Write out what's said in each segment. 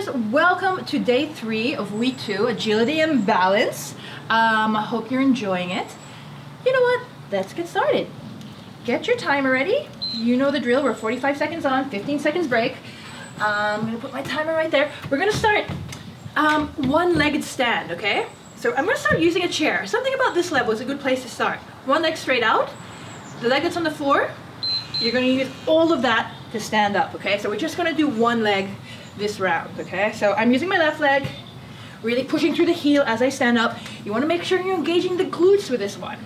guys, welcome to day 3 of week 2, agility and balance. I hope you're enjoying it. You know what? Let's get started. Get your timer ready. You know the drill. We're 45 seconds on, 15 seconds break. I'm gonna put my timer right there. We're gonna start one-legged stand, okay? So I'm gonna start using a chair. Something about this level is a good place to start. One leg straight out, the leg that's on the floor, you're gonna use all of that to stand up, okay? So we're just gonna do one leg this round, okay? So I'm using my left leg, really pushing through the heel as I stand up. You wanna make sure you're engaging the glutes with this one,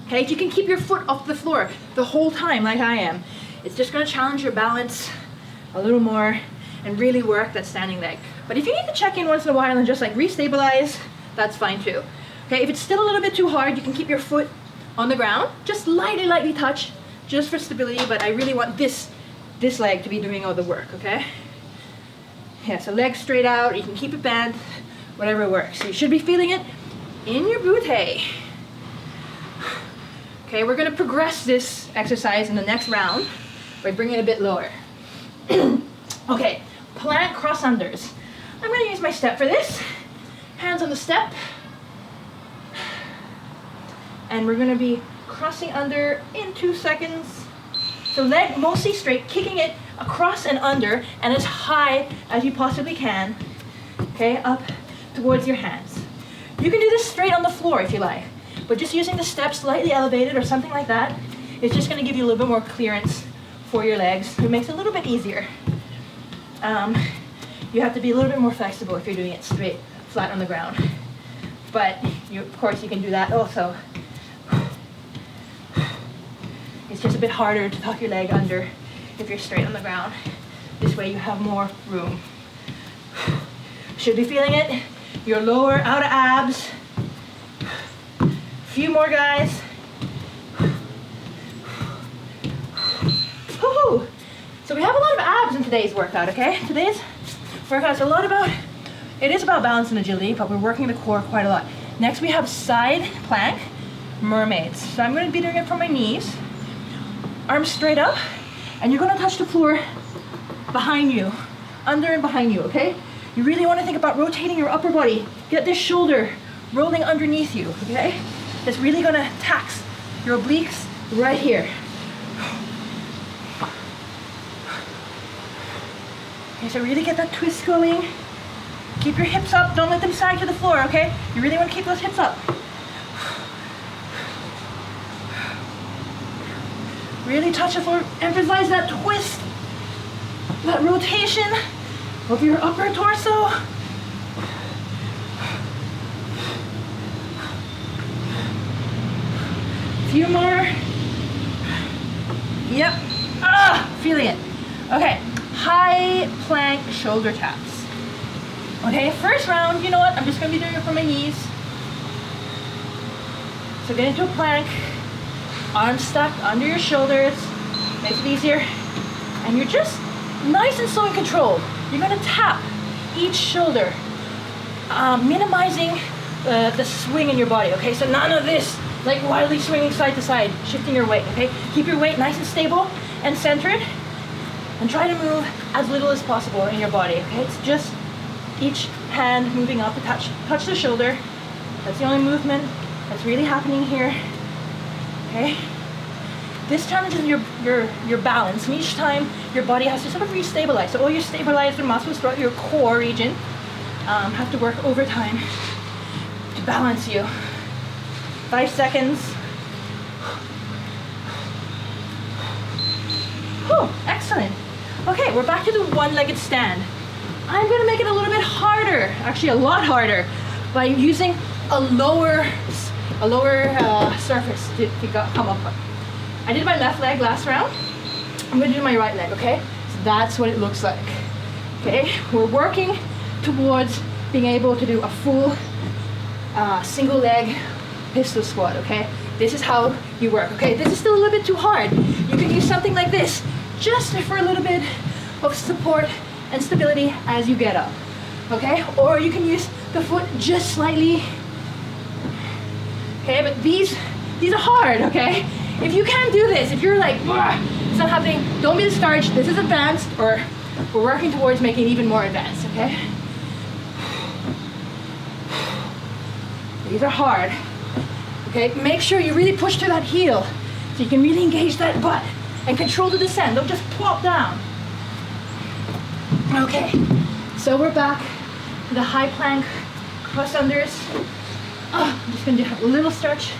okay? If you can keep your foot off the floor the whole time like I am, it's just gonna challenge your balance a little more and really work that standing leg. But if you need to check in once in a while and just like restabilize, that's fine too. Okay, if it's still a little bit too hard, you can keep your foot on the ground, just lightly touch, just for stability, but I really want this leg to be doing all the work, okay? Yeah, so legs straight out, you can keep it bent, whatever works. So you should be feeling it in your bootcamp. Okay, we're gonna progress this exercise in the next round by bringing it a bit lower. Okay, plank cross unders. I'm gonna use my step for this. Hands on the step. And we're gonna be crossing under in 2 seconds. So leg mostly straight, kicking it across and under and as high as you possibly can. Okay, up towards your hands. You can do this straight on the floor if you like, but just using the step slightly elevated or something like that, it's just gonna give you a little bit more clearance for your legs. It makes it a little bit easier. You have to be a little bit more flexible if you're doing it straight, flat on the ground. But of course you can do that also. It's just a bit harder to tuck your leg under if you're straight on the ground. This way you have more room. Should be feeling it. Your lower outer abs. A few more, guys. Woohoo! So we have a lot of abs in today's workout, okay? Today's workout is it is about balance and agility, but we're working the core quite a lot. Next we have side plank, mermaids. So I'm gonna be doing it from my knees. Arms straight up, and you're gonna touch the floor behind you, under and behind you, okay? You really wanna think about rotating your upper body. Get this shoulder rolling underneath you, okay? It's really gonna tax your obliques right here. Okay, so really get that twist going. Keep your hips up, don't let them sag to the floor, okay? You really wanna keep those hips up. Really touch the floor, emphasize that twist, that rotation of your upper torso. Few more. Yep, feeling it. Okay, high plank shoulder taps. Okay, first round, you know what? I'm just gonna be doing it from my knees. So get into a plank. Arms stacked under your shoulders, makes it easier. And you're just nice and slow and controlled. You're gonna tap each shoulder, minimizing the swing in your body, okay? So none of this, like wildly swinging side to side, shifting your weight, okay? Keep your weight nice and stable and centered, and try to move as little as possible in your body, okay? It's just each hand moving up to touch the shoulder. That's the only movement that's really happening here. Okay, this challenges your balance, and each time your body has to sort of restabilize. So all your stabilizer muscles throughout your core region have to work overtime to balance you. 5 seconds. Whew, excellent. Okay, we're back to the one-legged stand. I'm gonna make it a little bit harder, actually a lot harder, by using a lower surface to come up with. I did my left leg last round. I'm gonna do my right leg, okay? So that's what it looks like. Okay, we're working towards being able to do a full single leg pistol squat, okay? This is how you work, okay? This is still a little bit too hard. You can use something like this, just for a little bit of support and stability as you get up, okay? Or you can use the foot just slightly. Okay, but these are hard, okay? If you can't do this, if you're like, it's not happening, don't be discouraged. This is advanced, or we're working towards making it even more advanced, okay? These are hard, okay? Make sure you really push to that heel so you can really engage that butt and control the descent. Don't just plop down. Okay, so we're back to the high plank cross unders. I'm just gonna do a little stretch,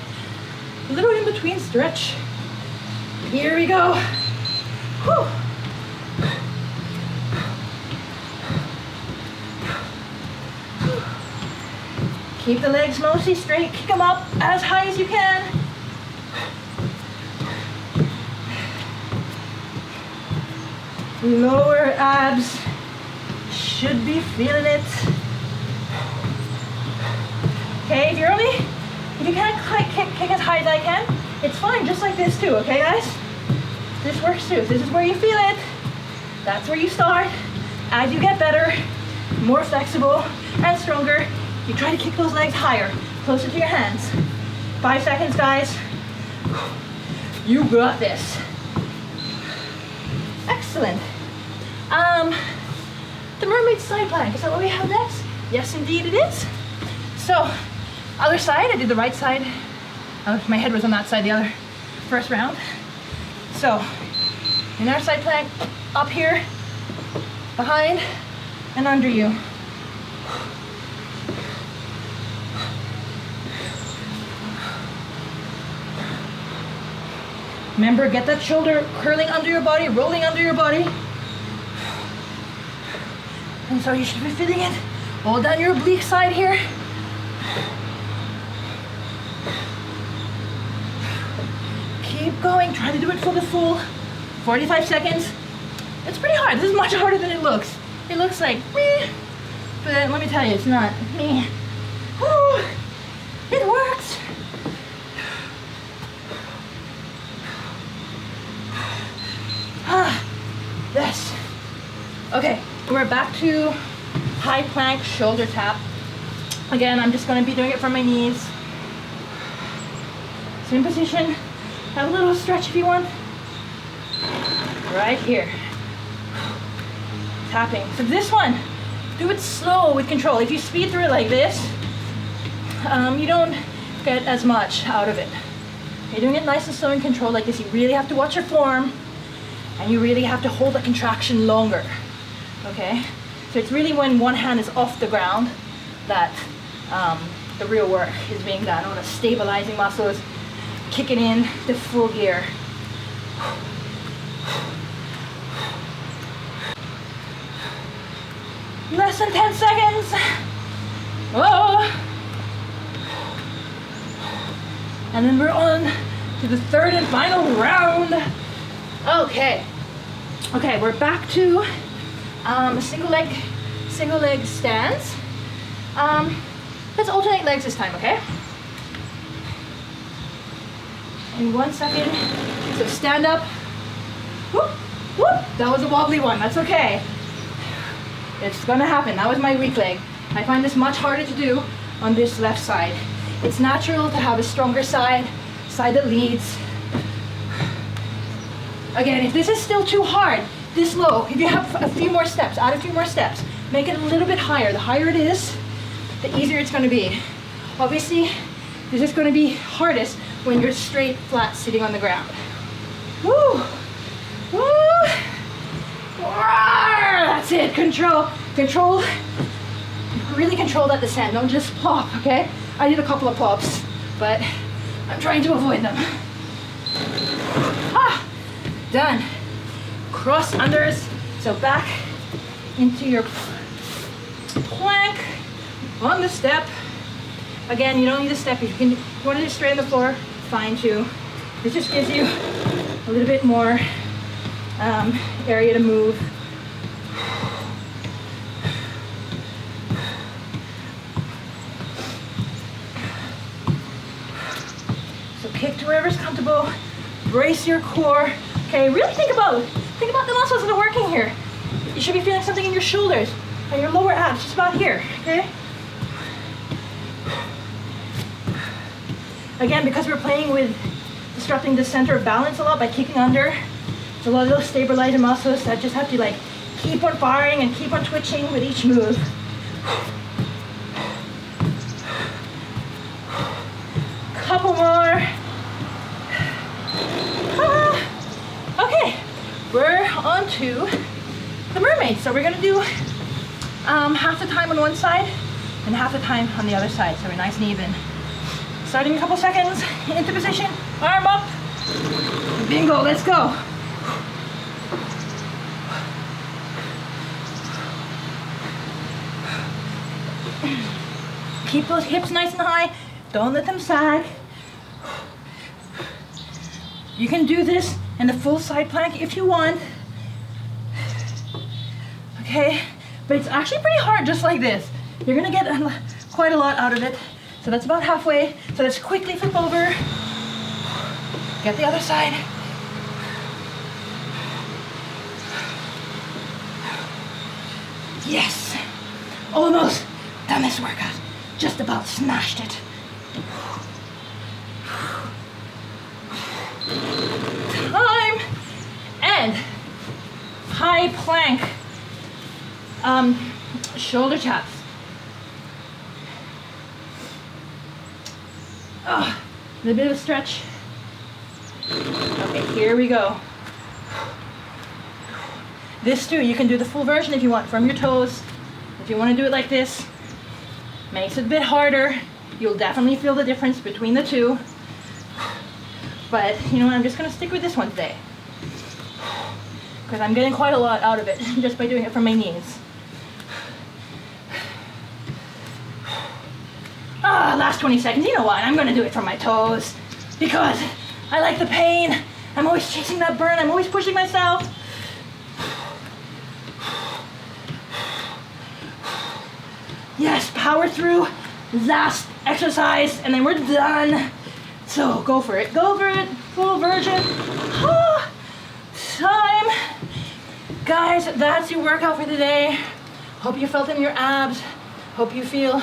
a little in between stretch. Here we go. Whew. Keep the legs mostly straight, kick them up as high as you can. Lower abs, should be feeling it. Okay, if you can't kick as high as I can, it's fine, just like this too, okay guys? This works too. This is where you feel it. That's where you start. As you get better, more flexible and stronger, you try to kick those legs higher, closer to your hands. 5 seconds, guys. You got this. Excellent. The mermaid side plank, is that what we have next? Yes, indeed it is. So, other side, I did the right side. My head was on that side the other first round. So, in our side plank, up here, behind, and under you. Remember, get that shoulder curling under your body, rolling under your body. And so you should be feeling it all down your oblique side here. Keep going, try to do it for the full 45 seconds. It's pretty hard. This is much harder than it looks. It looks like meh, but let me tell you, it's not meh. Woo, it works. Yes. Okay, we're back to high plank shoulder tap. Again, I'm just going to be doing it from my knees. Same position. Have a little stretch if you want. Right here. Tapping. So this one, do it slow with control. If you speed through it like this, you don't get as much out of it. You're doing it nice and slow and controlled like this. You really have to watch your form. And you really have to hold the contraction longer, okay? So it's really when one hand is off the ground that the real work is being done. I want to stabilizing muscles, kicking in the full gear. Less than 10 seconds. Oh. And then we're on to the third and final round. Okay, we're back to single leg stance. Let's alternate legs this time, okay? In 1 second, so stand up. Whoop, whoop. That was a wobbly one, that's okay. It's gonna happen, that was my weak leg. I find this much harder to do on this left side. It's natural to have a stronger side that leads. Again, if this is still too hard, this low, if you have a few more steps, add a few more steps, make it a little bit higher. The higher it is, the easier it's going to be. Obviously, this is going to be hardest when you're straight, flat, sitting on the ground. Woo! Woo! That's it, control. Really control that descent, don't just plop, okay? I did a couple of plops, but I'm trying to avoid them. Done. Cross unders. So back into your plank on the step. Again, you don't need a step. If you want to do straight on the floor, fine too. This just gives you a little bit more area to move. So kick to wherever's comfortable. Brace your core. Okay, really think about the muscles that are working here. You should be feeling something in your shoulders and your lower abs, just about here, okay? Again, because we're playing with disrupting the center of balance a lot by kicking under, there's a lot of those stabilizing muscles that just have to like keep on firing and keep on twitching with each move. Couple more. Okay, we're on to the mermaid. So we're gonna do half the time on one side and half the time on the other side, so we're nice and even. Starting a couple seconds into position, arm up, bingo, let's go. Keep those hips nice and high, don't let them sag. You can do this in the full side plank if you want. Okay, but it's actually pretty hard just like this. You're gonna get quite a lot out of it. So that's about halfway. So let's quickly flip over. Get the other side. Yes, almost done this workout. Just about smashed it. Time and high plank. Shoulder taps. A little bit of a stretch. Okay, here we go. This too, you can do the full version if you want, from your toes. If you want to do it like this, makes it a bit harder. You'll definitely feel the difference between the two. But you know what, I'm just gonna stick with this one today, because I'm getting quite a lot out of it just by doing it from my knees. Last 20 seconds, you know what, I'm gonna do it from my toes, because I like the pain. I'm always chasing that burn, I'm always pushing myself. Yes, power through, last exercise, and then we're done. So go for it, full version. Time. Guys, that's your workout for today. Hope you felt it in your abs. Hope you feel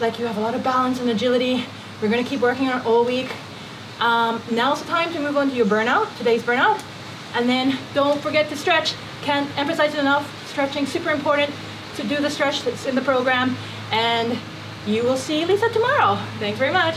like you have a lot of balance and agility. We're gonna keep working on it all week. Now's the time to move on to your burnout, today's burnout. And then don't forget to stretch. Can't emphasize it enough. Stretching, super important to do the stretch that's in the program. And you will see Lisa tomorrow. Thanks very much.